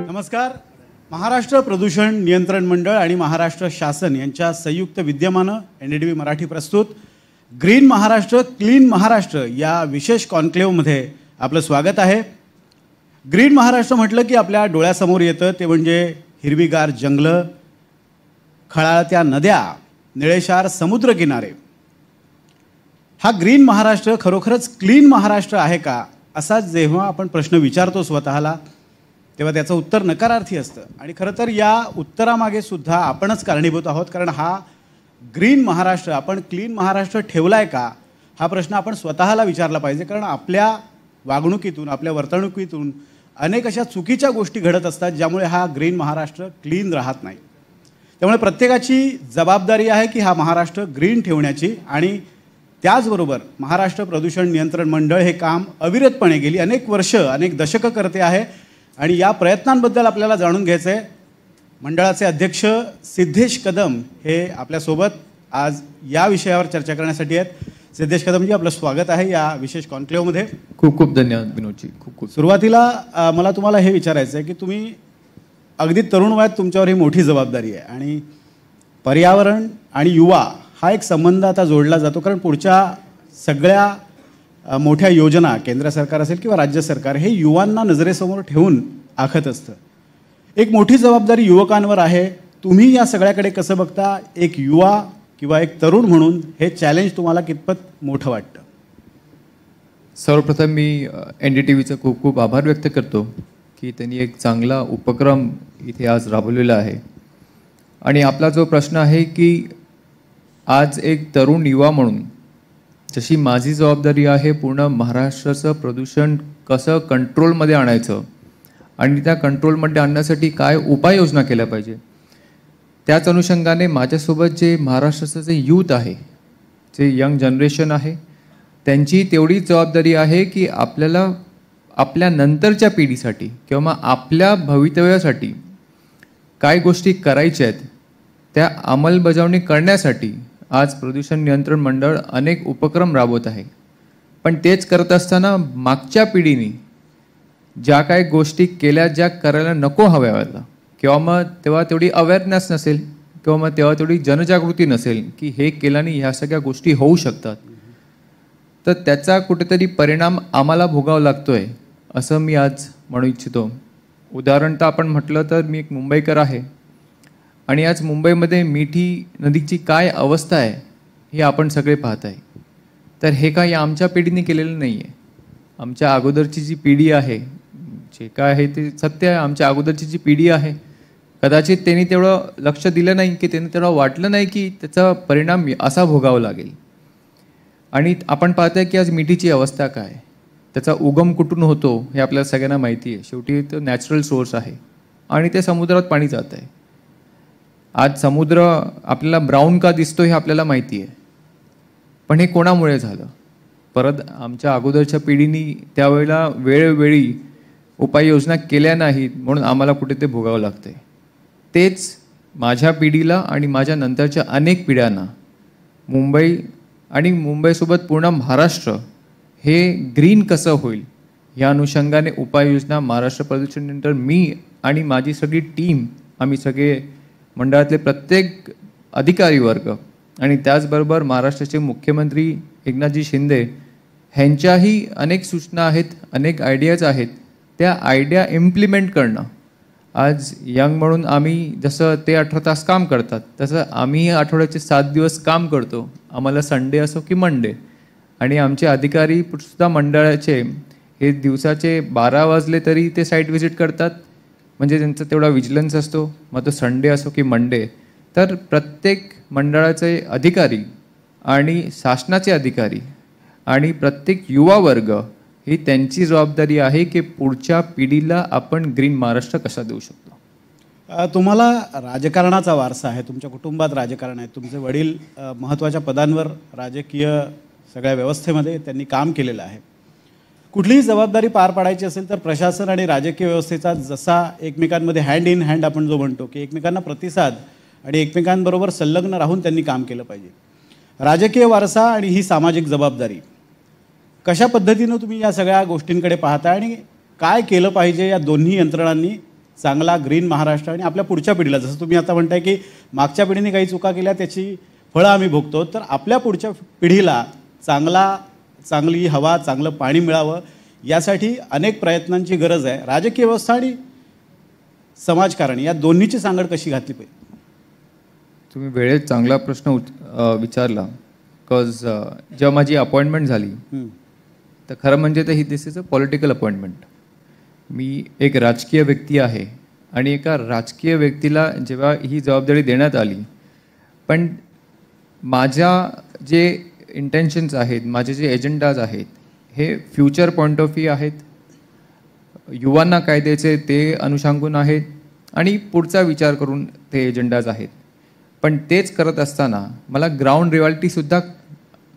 नमस्कार. महाराष्ट्र प्रदूषण नियंत्रण मंडळ आणि महाराष्ट्र शासन यांच्या संयुक्त विद्यमानं NDTV मराठी प्रस्तुत ग्रीन महाराष्ट्र क्लीन महाराष्ट्र या विशेष कॉन्क्लेव्हमध्ये आपलं स्वागत आहे. ग्रीन महाराष्ट्र म्हटलं की आपल्या डोळ्यासमोर येतं ते म्हणजे हिरवीगार जंगलं, खळाळत्या नद्या, निळेशार समुद्रकिनारे. हा ग्रीन महाराष्ट्र खरोखरच क्लीन महाराष्ट्र आहे का, असा जेव्हा आपण प्रश्न विचारतो स्वतःला तेव्हा त्याचं उत्तर नकारार्थी असतं. आणि खरं तर या उत्तरामागे सुद्धा आपणच कारणीभूत आहोत. कारण हा ग्रीन महाराष्ट्र आपण क्लीन महाराष्ट्र ठेवला आहे का, हा प्रश्न आपण स्वतःला विचारला पाहिजे. कारण आपल्या वागणुकीतून, आपल्या वर्तणुकीतून अनेक अशा चुकीच्या गोष्टी घडत असतात ज्यामुळे हा ग्रीन महाराष्ट्र क्लीन राहत नाही. त्यामुळे प्रत्येकाची जबाबदारी आहे की हा महाराष्ट्र ग्रीन ठेवण्याची. आणि त्याचबरोबर महाराष्ट्र प्रदूषण नियंत्रण मंडळ हे काम अविरतपणे गेली अनेक वर्ष, अनेक दशकं करते आहे. आणि या प्रयत्नांबद्दल आपल्याला जाणून घ्यायचं आहे. मंडळाचे अध्यक्ष सिद्धेश कदम हे आपल्यासोबत आज या विषयावर चर्चा करण्यासाठी आहेत. सिद्धेश कदमजी, आपलं स्वागत आहे या विशेष कॉन्क्लेव्हमध्ये. खूप खूप धन्यवाद विनोदजी. खूप सुरुवातीला मला तुम्हाला हे विचारायचं आहे की तुम्ही अगदी तरुण वयात तुमच्यावर ही मोठी जबाबदारी आहे आणि पर्यावरण आणि युवा हा एक संबंध आता जोडला जातो. कारण पुढच्या सगळ्या मोठ्या योजना केंद्र सरकार असेल किंवा राज्य सरकार हे युवांना नजरेसमोर ठेवून आखत असतं. एक मोठी जबाबदारी युवकांवर आहे. तुम्ही या सगळ्याकडे कसं बघता, एक युवा किंवा एक तरुण म्हणून हे चॅलेंज तुम्हाला कितपत मोठं वाटतं? सर्वप्रथम मी NDTVचा खूप खूप आभार व्यक्त करतो की त्यांनी एक चांगला उपक्रम इथे आज राबवलेला आहे. आणि आपला जो प्रश्न आहे की आज एक तरुण युवा म्हणून जशी माझी जबाबदारी आहे पूर्ण महाराष्ट्राचं प्रदूषण कसं कंट्रोलमध्ये आणायचं आणि त्या कंट्रोलमध्ये आणण्यासाठी काय उपाययोजना केल्या पाहिजे, त्याच अनुषंगाने माझ्यासोबत जे महाराष्ट्राचं जे यूथ आहे, जे यंग जनरेशन आहे, त्यांची तेवढीच जबाबदारी आहे की आपल्याला आपल्या नंतरच्या पिढीसाठी किंवा मग आपल्या भवितव्यासाठी काय गोष्टी करायच्या आहेत त्या अंमलबजावणी करण्यासाठी आज प्रदूषण नियंत्रण मंडळ अनेक उपक्रम राबवत आहे. पण तेच करत असताना मागच्या पिढीने ज्या काही गोष्टी केल्या ज्या करायला नको हव्या किंवा मग तेव्हा तेवढी अवेअरनेस नसेल किंवा मग तेव्हा तेवढी जनजागृती नसेल की हे केल्याने ह्या सगळ्या गोष्टी होऊ शकतात, तर त्याचा कुठेतरी परिणाम आम्हाला भोगावा लागतोय असं मी आज म्हणू इच्छितो. उदाहरण तर आपण म्हटलं तर मी एक मुंबईकर आहे आणि आज मुंबईमध्ये मिठी नदीची काय अवस्था आहे हे आपण सगळे पाहत आहे. तर हे काही आमच्या पिढीने केलेलं नाही आहे. आमच्या अगोदरची जी पिढी आहे, जे काय आहे ते सत्य आहे, आमच्या अगोदरची जी पिढी आहे कदाचित त्यांनी तेवढं लक्ष दिलं नाही की त्यांनी तेवढं वाटलं नाही की त्याचा परिणाम असा भोगावा लागेल. आणि आपण पाहत आहे की आज मिठीची अवस्था काय, त्याचा उगम कुठून होतो हे आपल्याला सगळ्यांना माहिती आहे. शेवटी तो नॅचरल सोर्स आहे आणि ते समुद्रात पाणी जात आहे. आज समुद्र आपल्याला ब्राऊन का दिसतो हे आपल्याला माहिती आहे, पण हे कोणामुळे झालं? परत आमच्या अगोदरच्या पिढीने त्यावेळेला वेळोवेळी उपाययोजना केल्या नाहीत म्हणून आम्हाला कुठे ते भोगावं लागतंय. तेच माझ्या पिढीला आणि माझ्या नंतरच्या अनेक पिढ्यांना मुंबई आणि मुंबईसोबत पूर्ण महाराष्ट्र हे ग्रीन कसं होईल या अनुषंगाने उपाययोजना महाराष्ट्र प्रदूषण नियंत्रण मी आणि माझी सगळी टीम, आम्ही सगळे मंडळातले प्रत्येक अधिकारी वर्ग आणि त्याचबरोबर महाराष्ट्राचे मुख्यमंत्री एकनाथजी शिंदे ह्यांच्याही अनेक सूचना आहेत, अनेक आयडियाज आहेत. त्या आयडिया इम्प्लिमेंट करणं, आज यंग म्हणून आम्ही जसं ते 18 तास काम करतात तसं आम्ही आठवड्याचे 7 दिवस काम करतो. आम्हाला संडे असो की मंडे. आणि आमचे अधिकारी सुद्धा मंडळाचे हे दिवसाचे 12 वाजले तरी ते साईट व्हिजिट करतात, म्हणजे त्यांचा तेवढा विजिलन्स असतो. मग तो संडे असो की मंडे. तर प्रत्येक मंडळाचे अधिकारी आणि शासनाचे अधिकारी आणि प्रत्येक युवा वर्ग ही त्यांची जबाबदारी आहे की पुढच्या पिढीला आपण ग्रीन महाराष्ट्र कसा देऊ शकतो. तुम्हाला राजकारणाचा वारसा आहे, तुमच्या कुटुंबात राजकारण आहे, तुमचे वडील महत्त्वाच्या पदांवर राजकीय सगळ्या व्यवस्थेमध्ये त्यांनी काम केलेलं आहे. कुठलीही जबाबदारी पार पाडायची असेल तर प्रशासन आणि राजकीय व्यवस्थेचा जसा एकमेकांमध्ये हँड इन हँड आपण जो म्हणतो की एकमेकांना प्रतिसाद आणि एकमेकांबरोबर संलग्न राहून त्यांनी काम केलं पाहिजे. राजकीय वारसा आणि ही सामाजिक जबाबदारी कशा पद्धतीनं तुम्ही या सगळ्या गोष्टींकडे पाहता आणि काय केलं पाहिजे या दोन्ही यंत्रणांनी चांगला ग्रीन महाराष्ट्र आणि आपल्या पुढच्या पिढीला, जसं तुम्ही आता म्हणताय की मागच्या पिढीने काही चुका केल्या त्याची फळं आम्ही भोगतो, तर आपल्या पुढच्या पिढीला चांगली हवा, चांगलं पाणी मिळावं यासाठी अनेक प्रयत्नांची गरज आहे. राजकीय व्यवस्था आणि समाजकारण या दोन्हीची सांगड कशी घातली पाहिजे? तुम्ही वेळेत चांगला प्रश्न विचारला. बिकॉज जेव्हा माझी अपॉइंटमेंट झाली तर खरं म्हणजे तर दिस इज अ पॉलिटिकल अपॉइंटमेंट. मी एक राजकीय व्यक्ती आहे आणि एका राजकीय व्यक्तीला जेव्हा ही जबाबदारी देण्यात आली, पण माझ्या जे इंटेन्शन्स आहेत, माझे जे एजेंडाज आहेत, हे फ्युचर पॉईंट ऑफ व्ह्यू आहेत, युवांना काय द्यायचे ते अनुषंगाने आहेत आणि पुढचा विचार करून ते एजेंडाज आहेत. पण तेच करत असताना मला ग्राउंड रियालिटीसुद्धा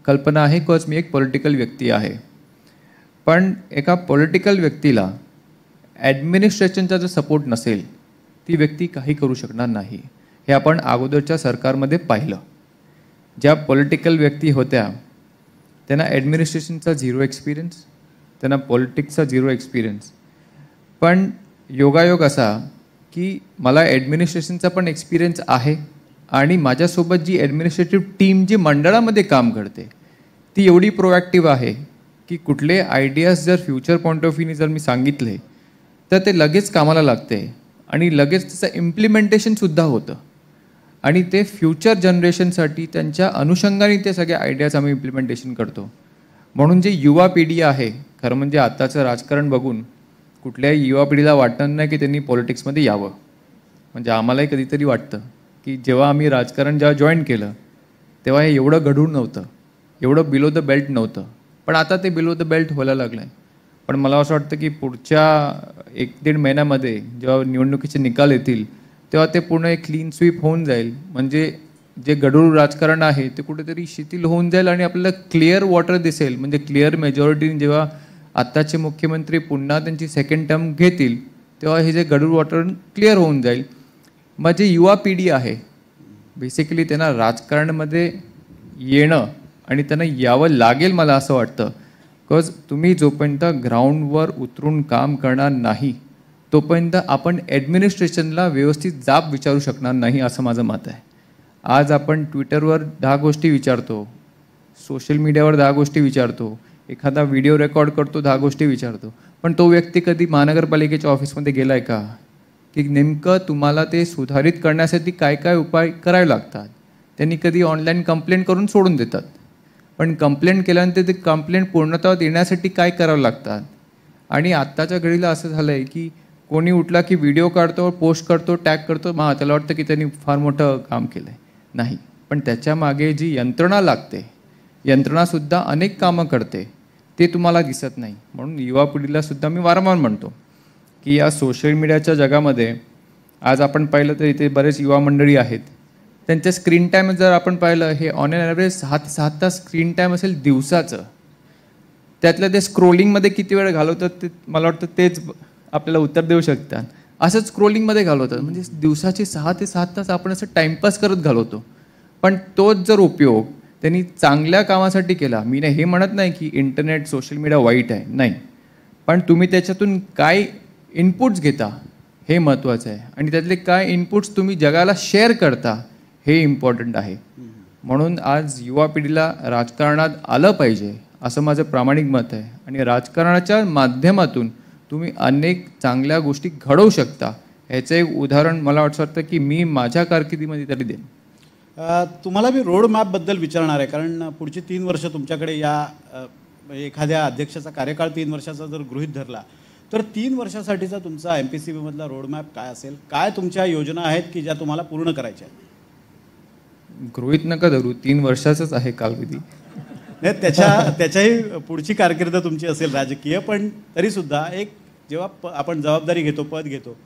कल्पना आहे, बिकॉज मी एक पॉलिटिकल व्यक्ती आहे. पण एका पॉलिटिकल व्यक्तीला ॲडमिनिस्ट्रेशनचा जर सपोर्ट नसेल ती व्यक्ती काही करू शकणार नाही. हे आपण अगोदरच्या सरकारमध्ये पाहिलं. ज्या पॉलिटिकल व्यक्ती होत्या त्यांना ॲडमिनिस्ट्रेशनचा झिरो एक्सपिरियन्स, त्यांना पॉलिटिक्सचा झिरो एक्सपिरियन्स. पण योगायोग असा की मला ॲडमिनिस्ट्रेशनचा पण एक्सपिरियन्स आहे आणि माझ्यासोबत जी ॲडमिनिस्ट्रेटिव्ह टीम जी मंडळामध्ये काम करते ती एवढी प्रोॲक्टिव्ह आहे की कुठले आयडियाज जर फ्युचर पॉईंट ऑफ व्ह्यूने जर मी सांगितले तर ते लगेच कामाला लागते आणि लगेच त्याचं इम्प्लिमेंटेशनसुद्धा होतं आणि ते फ्युचर जनरेशनसाठी त्यांच्या अनुषंगाने ते सगळे आयडियाज आम्ही इम्प्लिमेंटेशन करतो. म्हणून जे युवा पिढी आहे, खरं म्हणजे आत्ताचं राजकारण बघून कुठल्याही युवा पिढीला वाटणार नाही की त्यांनी पॉलिटिक्समध्ये यावं. म्हणजे आम्हालाही कधीतरी वाटतं की जेव्हा आम्ही राजकारण जेव्हा जॉईन केलं तेव्हा हे एवढं गढूळ नव्हतं, एवढं बिलो द बेल्ट नव्हतं, पण आता ते बिलो द बेल्ट व्हायला लागलं आहे. पण मला असं वाटतं की पुढच्या 1-1.5 महिन्यामध्ये जेव्हा निवडणुकीचे निकाल येतील तेव्हा ते पूर्ण एक क्लीन स्वीप होऊन जाईल. म्हणजे जे गढूळ राजकारण आहे ते कुठेतरी शिथिल होऊन जाईल आणि आपल्याला क्लिअर वॉटर दिसेल. म्हणजे क्लिअर मेजॉरिटीने जेव्हा आत्ताचे मुख्यमंत्री पुन्हा त्यांची सेकंड टर्म घेतील तेव्हा हे जे गढूळ वॉटर क्लिअर होऊन जाईल. मग जे युवा पिढी आहे बेसिकली त्यांना राजकारणामध्ये येणं आणि त्यांना यावं लागेल मला असं वाटतं. बिकॉज तुम्ही जोपर्यंत ग्राउंडवर उतरून काम करणार नाही तोपर्यंत आपण ॲडमिनिस्ट्रेशनला व्यवस्थित जाब विचारू शकणार नाही असं माझं मत आहे. आज आपण ट्विटरवर 10 गोष्टी विचारतो, सोशल मीडियावर 10 गोष्टी विचारतो, एखादा व्हिडिओ रेकॉर्ड करतो, 10 गोष्टी विचारतो, पण तो व्यक्ती कधी महानगरपालिकेच्या ऑफिसमध्ये गेला आहे का? की नेमकं तुम्हाला ते सुधारित करण्यासाठी काय काय उपाय करावे लागतात. त्यांनी कधी ऑनलाईन कंप्लेंट करून सोडून देतात, पण कंप्लेंट केल्यानंतर ते कंप्लेंट पूर्णतः देण्यासाठी काय करावं लागतात. आणि आत्ताच्या घडीला असं झालं आहे की कोणी उठला की व्हिडिओ काढतो, पोस्ट करतो, टॅग करतो, मग त्याला वाटतं की त्यांनी फार मोठं काम केलं आहे. नाही, पण त्याच्यामागे जी यंत्रणा लागते, यंत्रणासुद्धा अनेक कामं करते, ते तुम्हाला दिसत नाही. म्हणून युवा पिढीलासुद्धा मी वारंवार म्हणतो की या सोशल मीडियाच्या जगामध्ये आज आपण पाहिलं तर इथे बरेच युवा मंडळी आहेत. त्यांचं स्क्रीन टाईम जर आपण पाहिलं हे ऑन एन ॲव्हरेज 6 ते 7 तास स्क्रीन टाईम असेल दिवसाचं. त्यातलं ते स्क्रोलिंगमध्ये किती वेळ घालवतात ते मला वाटतं तेच आपल्याला उत्तर देऊ शकतात. असंच स्क्रोलिंगमध्ये घालवतात. म्हणजे दिवसाचे 6 ते 7 तास आपण असं टाईमपास करत घालवतो. पण तोच जर उपयोग त्यांनी चांगल्या कामासाठी केला, मी हे म्हणत नाही की इंटरनेट सोशल मीडिया वाईट आहे, नाही, पण तुम्ही त्याच्यातून काय इनपुट्स घेता हे महत्त्वाचं आहे आणि त्यातले काय इनपुट्स तुम्ही जगाला शेअर करता हे इम्पॉर्टंट आहे. म्हणून आज युवा पिढीला राजकारणात आलं पाहिजे असं माझं प्रामाणिक मत आहे आणि राजकारणाच्या माध्यमातून तुम्ही अनेक चांगल्या गोष्टी घडवू शकता. ह्याचं एक उदाहरण मला असं वाटतं की मी माझ्या कारकिर्दीमध्ये तरी देईन. तुम्हाला मी रोड मॅपबद्दल विचारणार आहे, कारण पुढची 3 वर्ष तुमच्याकडे या एखाद्या अध्यक्षाचा कार्यकाळ 3 वर्षाचा जर गृहीत धरला तर 3 वर्षासाठीचा तुमचा MPCB-मधला रोडमॅप काय असेल? काय तुमच्या योजना आहेत की ज्या तुम्हाला पूर्ण करायच्या आहेत? गृहीत नका धरू, 3 वर्षाचाच आहे कालावधी. नाही, त्याच्याही पुढची कारकीर्द तुमची असेल राजकीय, पण तरीसुद्धा एक जेव्हा आपण जबाबदारी घेतो, पद घेतो,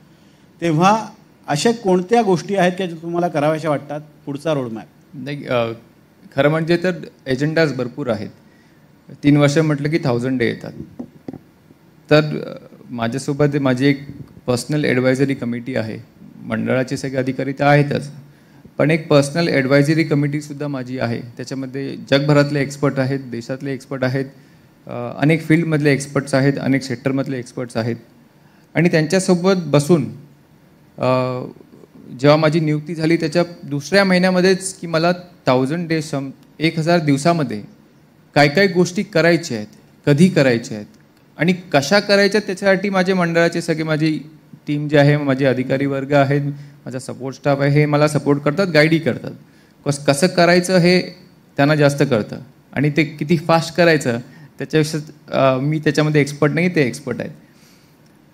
तेव्हा अशा कोणत्या गोष्टी आहेत की ज्या तुम्हाला कराव्याशा वाटतात पुढचा रोडमॅप? नाही, खरं म्हणजे तर एजेंडाज भरपूर आहेत. 3 वर्ष म्हटलं की 1000 डे येतात. तर माझ्यासोबत माझी एक पर्सनल ॲडवायझरी कमिटी आहे, मंडळाचे सगळे अधिकारी तर आहेतच, पण एक पर्सनल ॲडवायझरी कमिटीसुद्धा माझी आहे. त्याच्यामध्ये जगभरातले एक्सपर्ट आहेत, देशातले एक्सपर्ट आहेत, अनेक फील्डमधले एक्सपर्ट्स आहेत, अनेक सेक्टरमधले एक्सपर्ट्स आहेत. आणि त्यांच्यासोबत बसून जेव्हा माझी नियुक्ती झाली त्याच्या दुसऱ्या महिन्यामध्येच की मला 1000 डेज 1000 दिवसामध्ये काय काय गोष्टी करायच्या आहेत, कधी करायच्या आहेत आणि कशा करायच्या त्याच्यासाठी माझे मंडळाचे सगळे माझी टीम जी आहे, माझे अधिकारी वर्ग आहेत, माझा सपोर्ट स्टाफ आहे, हे मला सपोर्ट करतात, गाईडही करतात. कसं करायचं हे त्यांना जास्त कळतं आणि ते किती फास्ट करायचं त्याच्यापेक्षा मी त्याच्यामध्ये एक्सपर्ट नाही, ते एक्सपर्ट आहेत.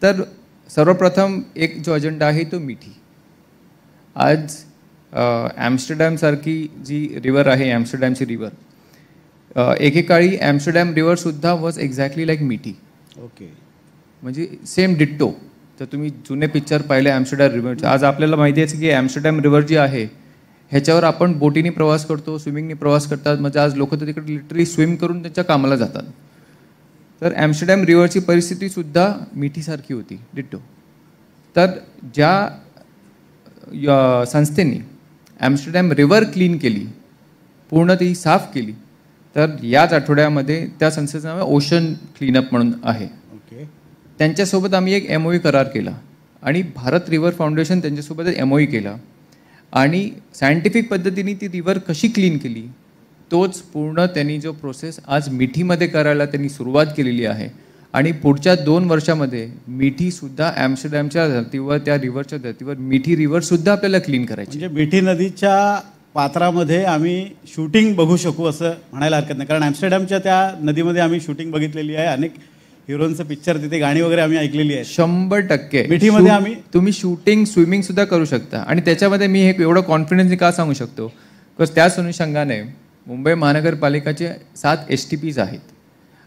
तर सर्वप्रथम एक जो अजेंडा आहे तो मिठी. आज ॲम्स्टरडॅमसारखी जी रिवर आहे, ॲम्स्टरडॅमची रिवर, एकेकाळी ॲम्स्टरडॅम रिव्हरसुद्धा वॉज एक्झॅक्टली लाईक मिठी. ओके. म्हणजे सेम डिट्टो. तर तुम्ही जुने पिक्चर पाहिले ॲम्स्टरडॅम रिव्हरचे. आज आपल्याला माहिती आहे की ॲम्स्टरडॅम रिव्हर जी आहे ह्याच्यावर आपण बोटीने प्रवास करतो, स्विमिंगने प्रवास करतात. म्हणजे आज लोक तर तिकडे लिटरली स्विम करून त्यांच्या कामाला जातात. तर ॲम्स्टरडॅम रिव्हरची परिस्थितीसुद्धा मिठीसारखी होती, डिट्टो. तर ज्या संस्थेने ॲम्स्टरडॅम रिव्हर क्लीन केली, पूर्ण ती साफ केली, तर याच आठवड्यामध्ये त्या संस्थेचं नाव ओशन क्लीनअप म्हणून आहे. ओके. त्यांच्यासोबत आम्ही एक MOU करार केला आणि भारत रिव्हर फाउंडेशन त्यांच्यासोबत एक MOU केला आणि सायंटिफिक पद्धतीने ती रिव्हर कशी क्लीन केली तोच पूर्ण त्यांनी जो प्रोसेस आज मिठीमध्ये करायला त्यांनी सुरुवात केलेली आहे. आणि पुढच्या 2 वर्षामध्ये मिठीसुद्धा ॲम्स्टरडॅमच्या धर्तीवर, त्या रिव्हरच्या धर्तीवर मिठी रिव्हरसुद्धा आपल्याला क्लीन करायची. म्हणजे मिठी नदीच्या पात्रामध्ये आम्ही शूटिंग बघू शकू असं म्हणायला हरकत नाही, कारण ॲम्स्टरडॅमच्या त्या नदीमध्ये आम्ही शूटिंग बघितलेली आहे. अनेक हिरोंचं पिक्चर तिथे, गाणी वगैरे आम्ही ऐकलेली आहे. 100% मिठीमध्ये आम्ही तुम्ही शूटिंग, स्विमिंग सुद्धा करू शकता. आणि त्याच्यामध्ये मी हे एवढं कॉन्फिडन्सने का सांगू शकतो, बिकॉज त्याच अनुषंगाने मुंबई महानगरपालिकाचे 7 STPs आहेत.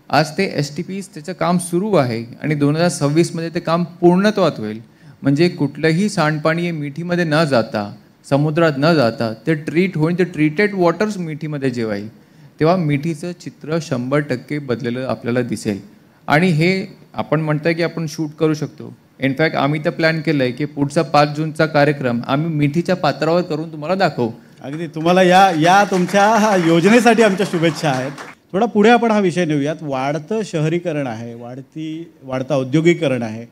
आज ते STPs त्याचं काम सुरू आहे आणि 2026मध्ये ते काम पूर्णत्वात होईल. म्हणजे कुठलंही सांडपाणी मिठीमध्ये न जाता, समुद्रात न जाता ते ट्रीट होईल. ते ट्रीटेड वॉटर्स मिठीमध्ये जेव्हा येईल तेव्हा मिठीचं चित्र 100% बदलेलं आपल्याला दिसेल. आणि हे आपण म्हणतोय की आपण शूट करू शकतो. इनफॅक्ट आम्ही तर प्लॅन केलं आहे की पुढचा 5 जूनचा कार्यक्रम आम्ही मिठीच्या पात्रावर करून तुम्हाला दाखवू. अगदी. तुम्हाला या तुमच्या योजनेसाठी आमच्या शुभेच्छा आहेत. थोडा पुढे आपण हा विषय नेऊयात. वाढतं शहरीकरण आहे, वाढतं औद्योगिकरण आहे.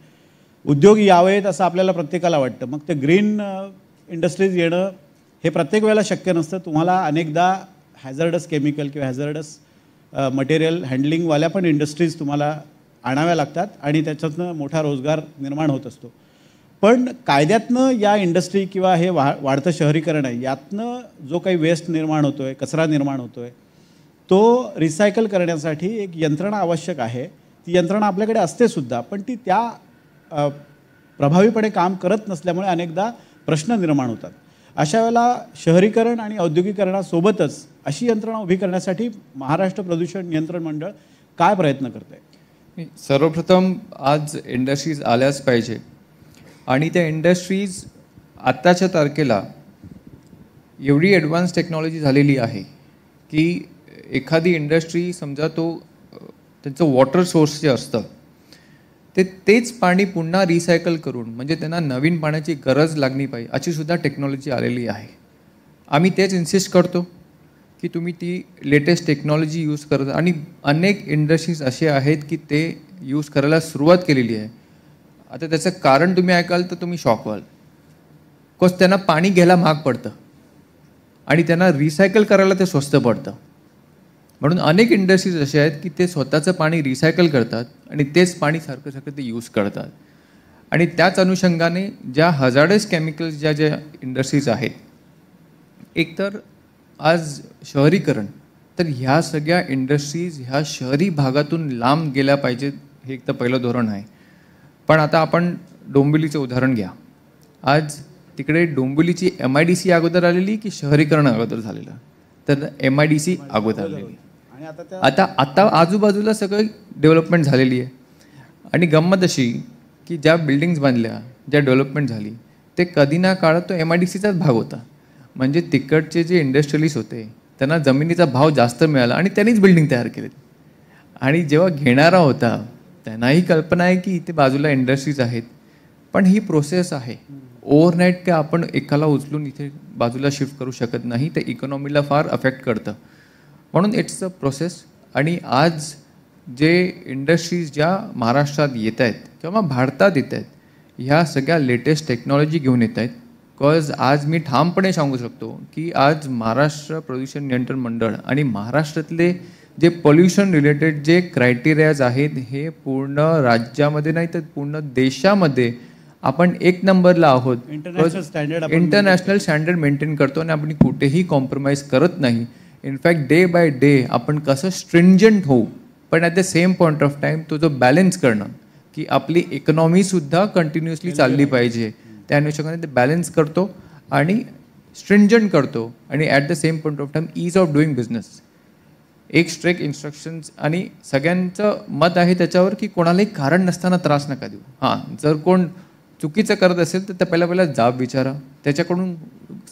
उद्योग यावेत असं आपल्याला प्रत्येकाला वाटतं. मग ते ग्रीन इंडस्ट्रीज येणं हे प्रत्येक वेळेला शक्य नसतं. तुम्हाला अनेकदा हॅझर्डस केमिकल किंवा हॅझर्डस मटेरियल हँडलिंगवाल्या पण इंडस्ट्रीज तुम्हाला आणाव्या लागतात आणि त्याच्यातनं मोठा रोजगार निर्माण होत असतो. पण कायद्यातनं या इंडस्ट्री किंवा हे वाढतं शहरीकरण आहे यातनं जो काही वेस्ट निर्माण होतो आहे, कचरा निर्माण होतो आहे, तो रिसायकल करण्यासाठी एक यंत्रणा आवश्यक आहे. ती यंत्रणा आपल्याकडे असते सुद्धा, पण ती त्या प्रभावीपणे काम करत नसल्यामुळे अनेकदा प्रश्न निर्माण होतात. अशा वेळेला शहरीकरण आणि औद्योगिकरणासोबतच अशी यंत्रणा उभी करण्यासाठी महाराष्ट्र प्रदूषण नियंत्रण मंडळ काय प्रयत्न करत आहे? सर्वप्रथम आज इंडस्ट्रीज आल्याच पाहिजे आणि त्या इंडस्ट्रीज आत्ताच्या तारखेला एवढी ॲडव्हान्स टेक्नॉलॉजी झालेली आहे की एखादी इंडस्ट्री समजा त्यांचं वॉटर सोर्स जे असतं तेच पाणी पुन्हा रिसायकल करून, म्हणजे त्यांना नवीन पाण्याची गरज लागली पाहिजे अशी सुद्धा टेक्नॉलॉजी आलेली आहे. आम्ही तेच इन्सिस्ट करतो की तुम्ही ती लेटेस्ट टेक्नॉलॉजी यूज करता आणि अनेक इंडस्ट्रीज असे आहेत की ते यूज करायला सुरुवात केलेली आहे. आता त्याचं कारण तुम्ही ऐकाल तर तुम्ही शॉक व्हाल. बिकॉज त्यांना पाणी घ्यायला महाग पडतं आणि त्यांना रिसायकल करायला ते स्वस्त पडतं. म्हणून अनेक इंडस्ट्रीज असे आहेत की ते स्वतःचं पाणी रिसायकल करतात आणि तेच पाणी सारखं ते यूज करतात. आणि त्याच अनुषंगाने ज्या हजार्डस केमिकल्स ज्या इंडस्ट्रीज आहेत, एकतर आज शहरीकरण, तर ह्या सगळ्या इंडस्ट्रीज ह्या शहरी भागातून लांब गेल्या पाहिजेत, हे एक तर पहिलं धोरण आहे. पण आता आपण डोंबिवलीचं उदाहरण घ्या. आज तिकडे डोंबिवलीची MIDC अगोदर आलेली की शहरीकरण अगोदर झालेलं? तर MIDC अगोदर आलेली. आता आजूबाजूला सगळं डेव्हलपमेंट झालेली आहे. आणि गंमत अशी की ज्या बिल्डिंग्स बांधल्या, ज्या डेव्हलपमेंट झाली, ते कधी ना काळात तो MIDCचाच भाग होता. म्हणजे तिकडचे जे इंडस्ट्रियलिस्ट होते त्यांना जमिनीचा भाव जास्त मिळाला आणि त्यांनीच बिल्डिंग तयार केली. आणि जेव्हा घेणारा होता त्यांनाही कल्पना आहे की इथे बाजूला इंडस्ट्रीज आहेत, पण ही प्रोसेस आहे. ओव्हरनाईट काय आपण एकाला उचलून इथे बाजूला शिफ्ट करू शकत नाही, ते इकॉनॉमीला फार अफेक्ट करतं. म्हणून इट्स अ प्रोसेस. आणि आज जे इंडस्ट्रीज ज्या महाराष्ट्रात येत आहेत किंवा भारतात येत आहेत, ह्या सगळ्या लेटेस्ट टेक्नॉलॉजी घेऊन येत आहेत. बिकॉज आज मी ठामपणे सांगू शकतो की आज महाराष्ट्र प्रदूषण नियंत्रण मंडळ आणि महाराष्ट्रातले जे पोल्युशन रिलेटेड जे क्रायटेरियाज आहेत, हे पूर्ण राज्यामध्ये नाही तर पूर्ण देशामध्ये आपण एक नंबरला आहोत. इंटरनॅशनल स्टँडर्ड मेंटेन करतो आणि आपण कुठेही कॉम्प्रोमाइज करत नाही. इनफॅक्ट डे बाय डे आपण कसं स्ट्रिंजंट होऊ, पण at the same point of time तो जो बॅलन्स करणं की आपली इकॉनॉमीसुद्धा कंटिन्युअसली चालली पाहिजे, त्या अनुषंगाने ते बॅलन्स करतो आणि स्ट्रिंजंट करतो. आणि at the same point of time ease of doing business, एक स्ट्रिक्ट इन्स्ट्रक्शन्स. आणि सगळ्यांचं मत आहे त्याच्यावर की कोणालाही कारण नसताना त्रास नका देऊ. हां, जर कोण चुकीचं करत असेल तर पहिला जाब विचारा, त्याच्याकडून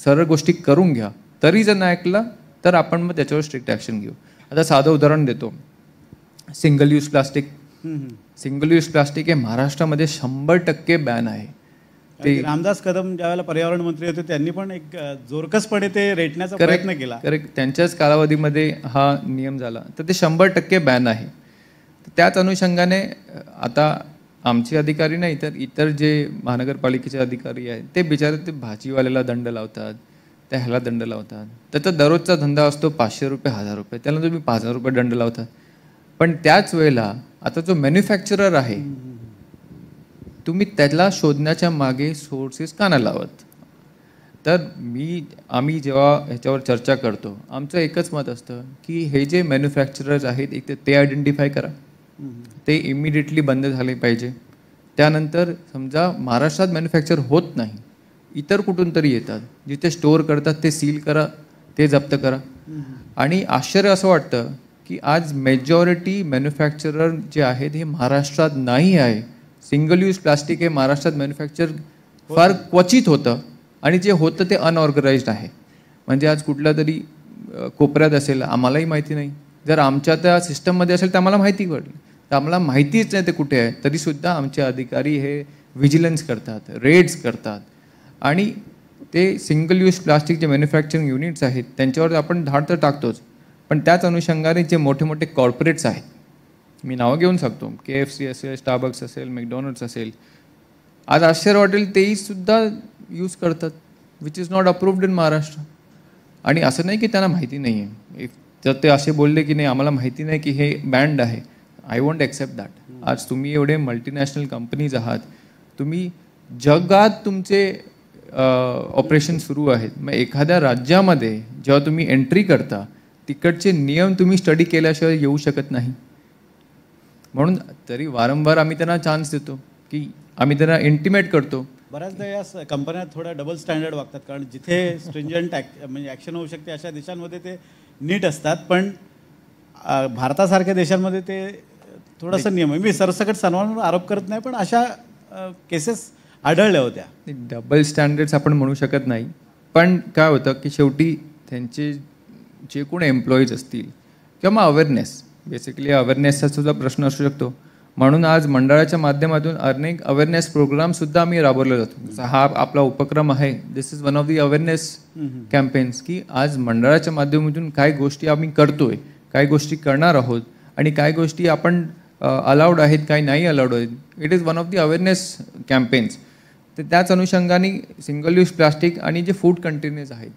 सरळ गोष्टी करून घ्या. तरी जर नाही ऐकला तर आपण मग त्याच्यावर स्ट्रिक्ट ॲक्शन घेऊ. आता साधं उदाहरण देतो, single use plastic. Single use plastic हे महाराष्ट्रामध्ये 100% बॅन आहे. ते रामदास कदम ज्यावेळेला पर्यावरण मंत्री होते त्यांनी पण एक जोरकसपणे ते रेटण्याचा प्रयत्न केला. करेक्ट, त्यांच्याच कालावधीमध्ये हा नियम झाला. तर ते 100% बॅन आहे. त्याच अनुषंगाने आता आमचे अधिकारी नाही तर इतर जे महानगरपालिकेचे अधिकारी आहेत ते बिचारे ते भाजीवाल्याला दंड लावतात, त्या ह्याला दंड लावतात. त्याचा दररोजचा धंदा असतो 500 रुपये 1000 रुपये, त्याला तुम्ही 5000 रुपये दंड लावतात. पण त्याच वेळेला आता जो मॅन्युफॅक्चरर आहे तुम्ही त्याला शोधण्याच्या मागे सोर्सेस का नाही लावत. तर आम्ही जेव्हा ह्याच्यावर चर्चा करतो, आमचं एकच मत असतं की हे जे मॅन्युफॅक्चरर्स आहेत एक तर ते आयडेंटिफाय करा, ते इमिडिएटली बंद झाले पाहिजे. त्यानंतर समजा महाराष्ट्रात मॅन्युफॅक्चर होत नाही, इतर कुठून तरी येतात, जिथे स्टोअर करतात ते सील करा, ते जप्त करा. आणि आश्चर्य असं वाटतं की आज मेजॉरिटी मॅन्युफॅक्चरर जे आहेत हे महाराष्ट्रात नाही आहे. सिंगल यूज प्लास्टिक हे महाराष्ट्रात मॅन्युफॅक्चर फार क्वचित होतं आणि जे होतं ते अनऑर्गनाइज्ड आहे. म्हणजे आज कुठल्या तरी कोपऱ्यात असेल, आम्हालाही माहिती नाही. जर आमच्या त्या सिस्टममध्ये असेल तर आम्हाला माहिती पडली, तर आम्हाला माहितीच नाही ते कुठे आहे. तरीसुद्धा आमचे अधिकारी हे व्हिजिलन्स करतात, रेड्स करतात. आणि ते सिंगल यूज प्लास्टिक जे मॅन्युफॅक्चरिंग युनिट्स आहेत त्यांच्यावर आपण धाड तर टाकतोच, पण त्याच अनुषंगाने जे मोठे मोठे कॉर्पोरेट्स आहेत, मी नावं घेऊन सांगतो, KFC असेल, स्टारबक्स असेल, मॅकडॉनल्ड्स असेल, आज आश्चर्य वाटेल तेही सुद्धा यूज करतात, which is not approved in Maharashtra. आणि असं नाही की त्यांना माहिती नाही आहे. जर ते असे बोलले की नाही आम्हाला माहिती नाही की हे बँड आहे, आय वॉन्ट ॲक्सेप्ट दॅट. आज तुम्ही एवढे मल्टीनॅशनल कंपनीज आहात, तुम्ही जगात तुमचे ऑपरेशन सुरू आहेत, मग एखाद्या राज्यामध्ये जेव्हा तुम्ही एंट्री करता तिकडचे नियम तुम्ही स्टडी केल्याशिवाय येऊ शकत नाही. म्हणून तरी वारंवार आम्ही त्यांना चान्स देतो की आम्ही त्यांना इंटिमेट करतो. बऱ्याचदा या कंपन्या थोड्या डबल स्टँडर्ड वागतात, कारण जिथे स्ट्रिंजंट म्हणजे ॲक्शन होऊ शकते अशा देशांमध्ये ते नीट असतात, पण भारतासारख्या देशांमध्ये ते थोडंसं नियम आहे. मी सरसकट सर्वांवर आरोप करत नाही, पण अशा केसेस आढळल्या होत्या. डबल स्टँडर्ड्स आपण म्हणू शकत नाही, पण काय होतं की शेवटी त्यांचे जे कोण एम्प्लॉईज असतील किंवा अवेअरनेस, बेसिकली अवेअरनेसचा सुद्धा प्रश्न असू शकतो. म्हणून आज मंडळाच्या माध्यमातून अनेक अवेअरनेस प्रोग्रामसुद्धा आम्ही राबवले जातो. हा आपला उपक्रम आहे, this is one of the awareness campaigns, की आज मंडळाच्या माध्यमातून काय गोष्टी आम्ही करतोय, काय गोष्टी करणार आहोत आणि काय गोष्टी आपण अलाउड आहेत, काय नाही अलाउड आहेत. It is one of the awareness campaigns. तर त्याच अनुषंगाने सिंगल यूज प्लास्टिक आणि जे फूड कंटेनर्स आहेत,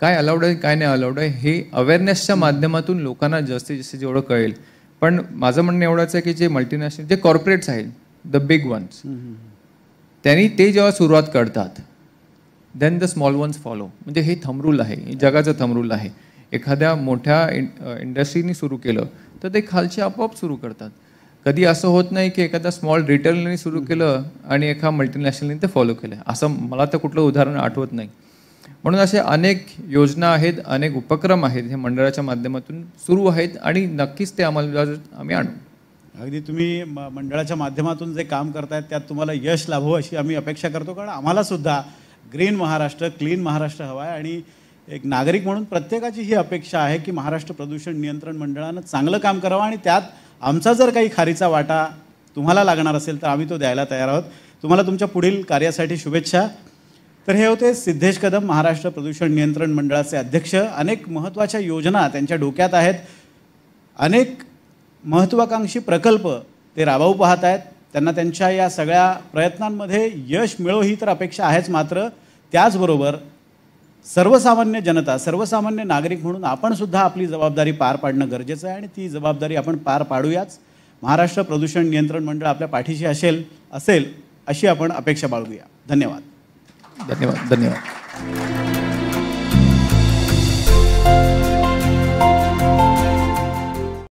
काय अलाउड आहे काय नाही अलाउड आहे, हे अवेअरनेसच्या माध्यमातून लोकांना जास्तीत जास्त जेवढं कळेल. पण माझं म्हणणं एवढंच आहे की जे मल्टीनॅशनल जे कॉर्पोरेट्स आहेत, द बिग वन्स, त्यांनी ते जेव्हा सुरुवात करतात then the small ones follow. म्हणजे हे थंब रूल आहे, जगाचं थंब रूल आहे. एखाद्या मोठ्या इंडस्ट्रीनी सुरू केलं तर ते खालचे आपोआप सुरू करतात. कधी असं होत नाही की एखादा स्मॉल रिटेलरने सुरू केलं आणि एका मल्टीनॅशनलने ते फॉलो केलं, असं मला तर कुठलं उदाहरण आठवत नाही. म्हणून असे अनेक योजना आहेत, अनेक उपक्रम आहेत, हे मंडळाच्या माध्यमातून सुरू आहेत आणि नक्कीच ते आम्ही आणू. अगदी तुम्ही मंडळाच्या माध्यमातून जे काम करतायत त्यात तुम्हाला यश लाभो अशी आम्ही अपेक्षा करतो, कारण आम्हाला सुद्धा ग्रीन महाराष्ट्र, क्लीन महाराष्ट्र हवा आहे. आणि एक नागरिक म्हणून प्रत्येकाची ही अपेक्षा आहे की महाराष्ट्र प्रदूषण नियंत्रण मंडळानं चांगलं काम करावं आणि त्यात आमचा जर काही खारीचा वाटा तुम्हाला लागणार असेल तर आम्ही तो द्यायला तयार आहोत. तुम्हाला तुमच्या पुढील कार्यासाठी शुभेच्छा. तर हे होते सिद्धेश कदम, महाराष्ट्र प्रदूषण नियंत्रण मंडळाचे अध्यक्ष. अनेक महत्त्वाच्या योजना त्यांच्या डोक्यात आहेत, अनेक महत्त्वाकांक्षी प्रकल्प ते राबवू पाहत आहेत. त्यांना त्यांच्या या सगळ्या प्रयत्नांमध्ये यश मिळो ही तर अपेक्षा आहेच, मात्र त्याचबरोबर सर्वसामान्य जनता, सर्वसामान्य नागरिक म्हणून आपण सुद्धा आपली जबाबदारी पार पाडणं गरजेचं आहे आणि ती जबाबदारी आपण पार पाडूयाच. महाराष्ट्र प्रदूषण नियंत्रण मंडळ आपल्या पाठीशी असेल अशी आपण अपेक्षा बाळगूया. धन्यवाद. धन्यवाद.